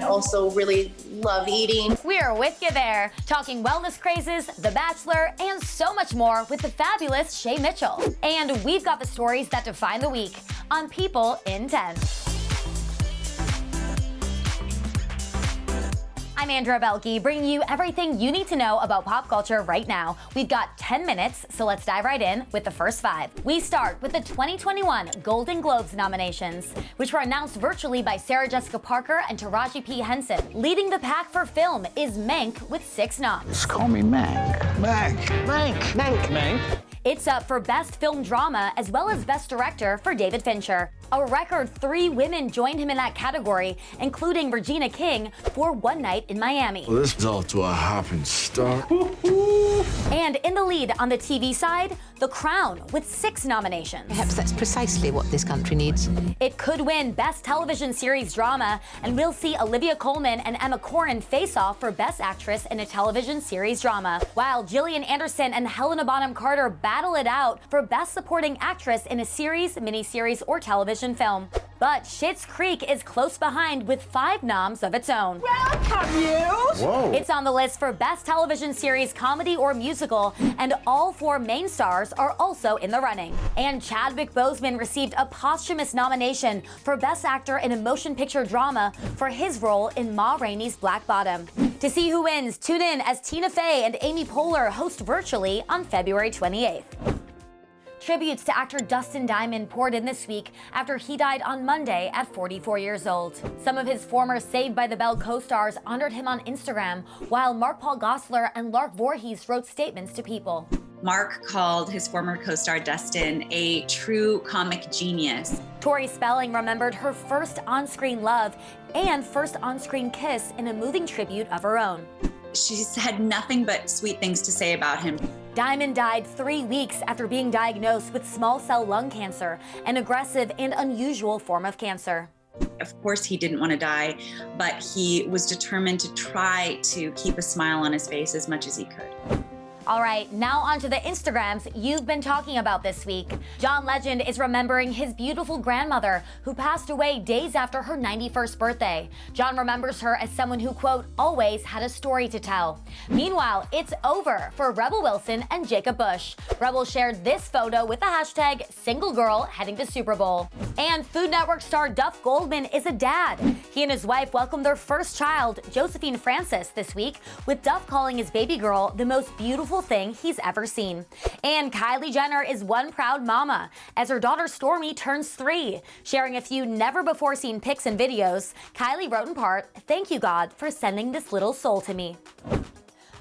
also really love eating. We're with you there, talking wellness crazes, The Bachelor, and so much more with the fabulous Shay Mitchell. And we've got the stories that define the week on People in 10. I'm Andrea Belke, bringing you everything you need to know about pop culture right now. We've got 10 minutes, so let's dive right in with the first 5. We start with the 2021 Golden Globes nominations, which were announced virtually by Sarah Jessica Parker and Taraji P. Henson. Leading the pack for film is Mank with 6 noms. Just call me Mank. Mank. Mank. Mank. Mank. It's up for Best Film Drama as well as Best Director for David Fincher. A record 3 women joined him in that category, including Regina King for One Night in Miami. Well, this is off to a hopping start. And in the lead on the TV side, The Crown with 6 nominations. Perhaps that's precisely what this country needs. It could win Best Television Series Drama, and we'll see Olivia Colman and Emma Corrin face off for Best Actress in a Television Series Drama, while Gillian Anderson and Helena Bonham Carter battle it out for Best Supporting Actress in a series, miniseries, or television film. But Schitt's Creek is close behind with 5 noms of its own. Welcome, you! Whoa. It's on the list for Best Television Series, Comedy, or Musical, and all 4 main stars are also in the running. And Chadwick Boseman received a posthumous nomination for Best Actor in a Motion Picture Drama for his role in Ma Rainey's Black Bottom. To see who wins, tune in as Tina Fey and Amy Poehler host virtually on February 28th. Tributes to actor Dustin Diamond poured in this week after he died on Monday at 44 years old. Some of his former Saved by the Bell co-stars honored him on Instagram, while Mark Paul Gosselaar and Lark Voorhees wrote statements to People. Mark called his former co-star Dustin a true comic genius. Tori Spelling remembered her first on-screen love and first on-screen kiss in a moving tribute of her own. She's had nothing but sweet things to say about him. Diamond died 3 weeks after being diagnosed with small cell lung cancer, an aggressive and unusual form of cancer. Of course, he didn't want to die, but he was determined to try to keep a smile on his face as much as he could. All right, now onto the Instagrams you've been talking about this week. John Legend is remembering his beautiful grandmother who passed away days after her 91st birthday. John remembers her as someone who, quote, always had a story to tell. Meanwhile, it's over for Rebel Wilson and Jacob Bush. Rebel shared this photo with the hashtag single girl heading to Super Bowl. And Food Network star Duff Goldman is a dad. He and his wife welcomed their first child, Josephine Francis, this week, with Duff calling his baby girl the most beautiful thing he's ever seen. And Kylie Jenner is one proud mama as her daughter Stormi turns 3. Sharing a few never-before-seen pics and videos, Kylie wrote in part, "Thank you, God, for sending this little soul to me."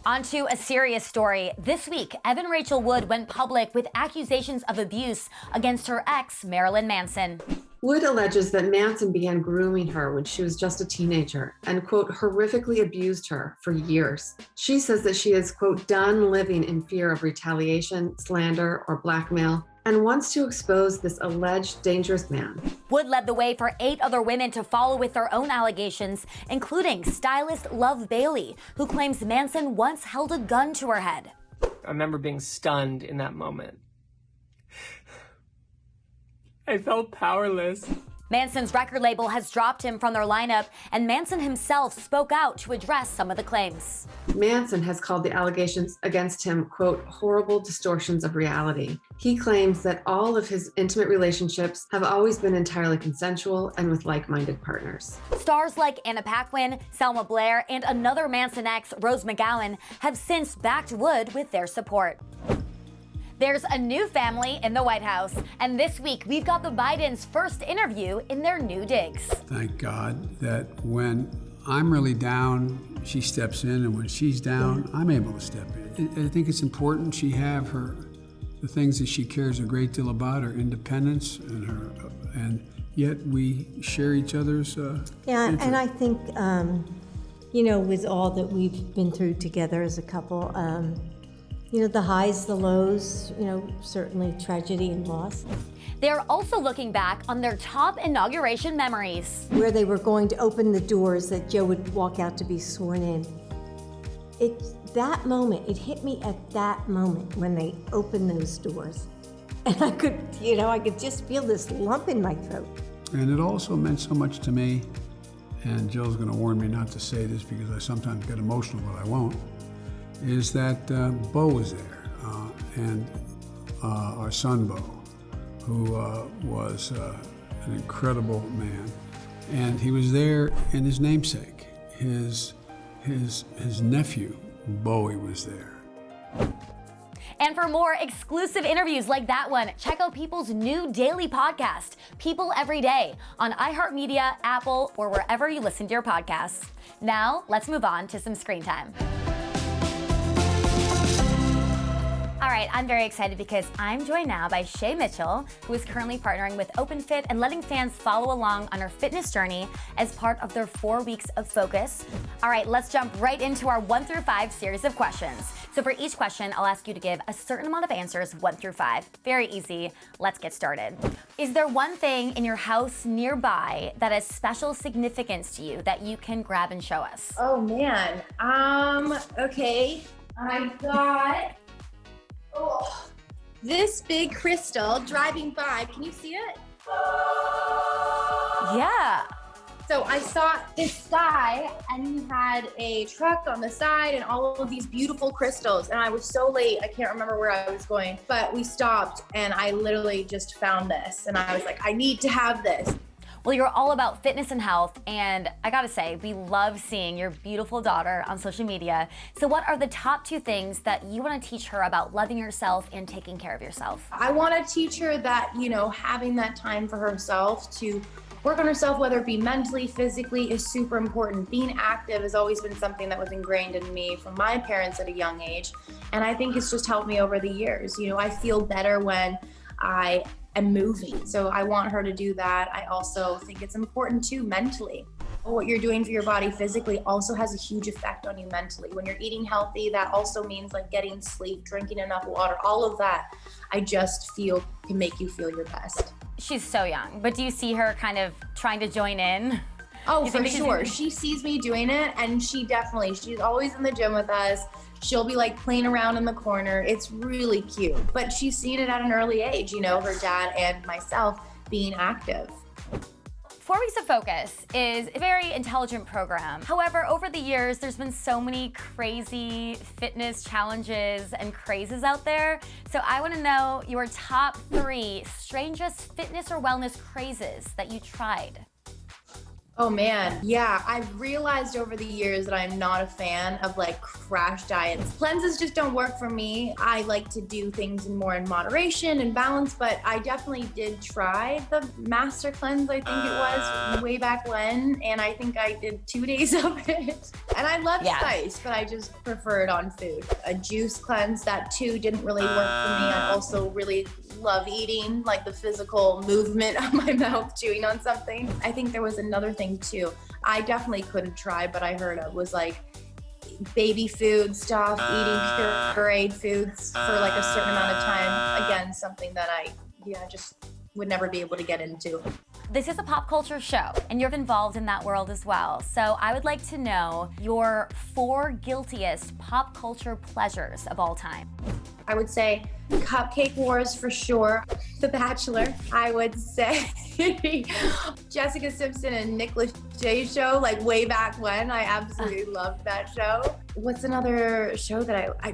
Onto a serious story. This week, Evan Rachel Wood went public with accusations of abuse against her ex, Marilyn Manson. Wood alleges that Manson began grooming her when she was just a teenager and, quote, horrifically abused her for years. She says that she is, quote, done living in fear of retaliation, slander, or blackmail, and wants to expose this alleged dangerous man. Wood led the way for 8 other women to follow with their own allegations, including stylist Love Bailey, who claims Manson once held a gun to her head. I remember being stunned in that moment. I felt powerless. Manson's record label has dropped him from their lineup, and Manson himself spoke out to address some of the claims. Manson has called the allegations against him, quote, horrible distortions of reality. He claims that all of his intimate relationships have always been entirely consensual and with like-minded partners. Stars like Anna Paquin, Selma Blair, and another Manson ex, Rose McGowan, have since backed Wood with their support. There's a new family in the White House, and this week we've got the Bidens' first interview in their new digs. Thank God that when I'm really down, she steps in, and when she's down, I'm able to step in. I think it's important she have the things that she cares a great deal about, her independence and yet we share each other's Yeah, interests. and I think, with all that we've been through together as a couple, the highs, the lows, certainly tragedy and loss. They're also looking back on their top inauguration memories. Where they were going to open the doors that Joe would walk out to be sworn in. It's that moment, it hit me at that moment when they opened those doors. And I could just feel this lump in my throat. And it also meant so much to me, and Jill's going to warn me not to say this because I sometimes get emotional, but I won't, is that Bo was there, and our son Bo, who was an incredible man, and he was there in his namesake. His nephew, Bowie, was there. And for more exclusive interviews like that one, check out People's new daily podcast, People Every Day, on iHeartMedia, Apple, or wherever you listen to your podcasts. Now, let's move on to some screen time. All right, I'm very excited because I'm joined now by Shay Mitchell, who is currently partnering with OpenFit and letting fans follow along on her fitness journey as part of their 4 weeks of focus. All right, let's jump right into our 1 through 5 series of questions. So for each question, I'll ask you to give a certain amount of answers, 1 through 5. Very easy. Let's get started. Is there one thing in your house nearby that has special significance to you that you can grab and show us? Oh man. Okay. I got this big crystal driving by. Can you see it? Yeah. So I saw this guy and he had a truck on the side and all of these beautiful crystals. And I was so late, I can't remember where I was going, but we stopped and I literally just found this. And I was like, I need to have this. Well, you're all about fitness and health, and I gotta say, we love seeing your beautiful daughter on social media. So what are the top 2 things that you wanna teach her about loving yourself and taking care of yourself? I want to teach her that, having that time for herself to work on herself, whether it be mentally, physically, is super important. Being active has always been something that was ingrained in me from my parents at a young age. And I think it's just helped me over the years. I feel better when I am moving. So I want her to do that. I also think it's important too, mentally. What you're doing for your body physically also has a huge effect on you mentally. When you're eating healthy, that also means like getting sleep, drinking enough water, all of that, I just feel can make you feel your best. She's so young, but do you see her kind of trying to join in? Oh, for sure. She sees me doing it and she's always in the gym with us. She'll be like playing around in the corner. It's really cute, but she's seen it at an early age, her dad and myself being active. 4 Weeks of Focus is a very intelligent program. However, over the years, there's been so many crazy fitness challenges and crazes out there. So I wanna know your top 3 strangest fitness or wellness crazes that you tried. Oh man, yeah, I've realized over the years that I'm not a fan of like crash diets. Cleanses just don't work for me. I like to do things more in moderation and balance, but I definitely did try the Master Cleanse, I think it was, way back when, and I think I did 2 days of it. And I love spice, but I just prefer it on food. A juice cleanse, that too didn't really work for me. I also really love eating, like the physical movement of my mouth chewing on something. I think there was another thing too I definitely couldn't try, but I heard of was like baby food stuff, eating pureed foods for like a certain amount of time. Again, something that I just would never be able to get into. This is a pop culture show, and you're involved in that world as well. So I would like to know your 4 guiltiest pop culture pleasures of all time. I would say Cupcake Wars for sure. The Bachelor. I would say Jessica Simpson and Nick Lachey show, like way back when. I absolutely loved that show. What's another show that I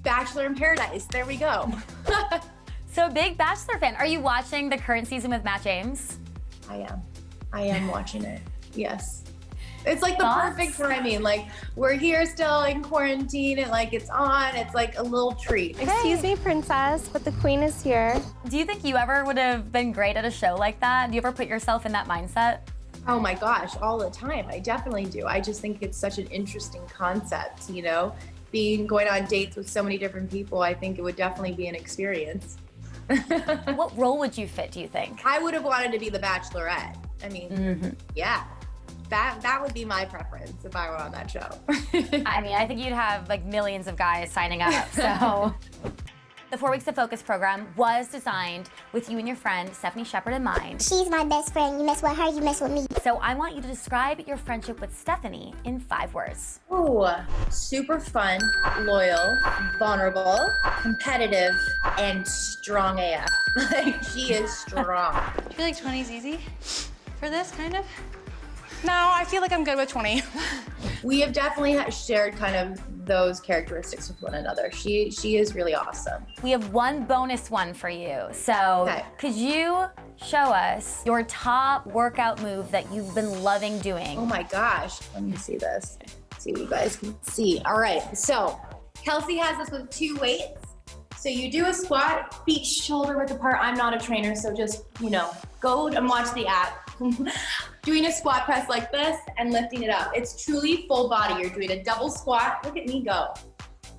Bachelor in Paradise. There we go. So a big Bachelor fan. Are you watching the current season with Matt James? I am watching it. Yes. It's like the perfect timing. Like we're here still in quarantine and like it's on. It's like a little treat. Excuse me, princess, but the queen is here. Do you think you ever would have been great at a show like that? Do you ever put yourself in that mindset? Oh my gosh, all the time. I definitely do. I just think it's such an interesting concept, going on dates with so many different people. I think it would definitely be an experience. What role would you fit, do you think? I would have wanted to be the Bachelorette. I mean, yeah. That would be my preference if I were on that show. I mean, I think you'd have like millions of guys signing up, so. The 4 Weeks of Focus program was designed with you and your friend, Stephanie Shepard, in mind. She's my best friend. You mess with her, you mess with me. So I want you to describe your friendship with Stephanie in 5 words. Ooh, super fun, loyal, vulnerable, competitive, and strong AF. Like, she is strong. Do you feel like 20's easy for this, kind of? No, I feel like I'm good with 20. We have definitely shared kind of those characteristics with one another. She is really awesome. We have one bonus one for you. So could you show us your top workout move that you've been loving doing? Oh my gosh, let me see this. See what you guys can see. All right, so Kelsey has this with 2 weights. So you do a squat, feet shoulder width apart. I'm not a trainer, so just, go and watch the app. Doing a squat press like this and lifting it up. It's truly full body. You're doing a double squat. Look at me go.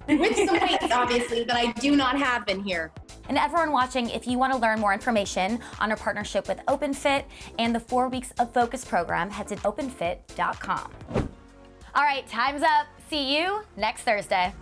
With some weights, obviously, that I do not have in here. And everyone watching, if you want to learn more information on our partnership with OpenFit and the 4 weeks of focus program, head to openfit.com. All right, time's up. See you next Thursday.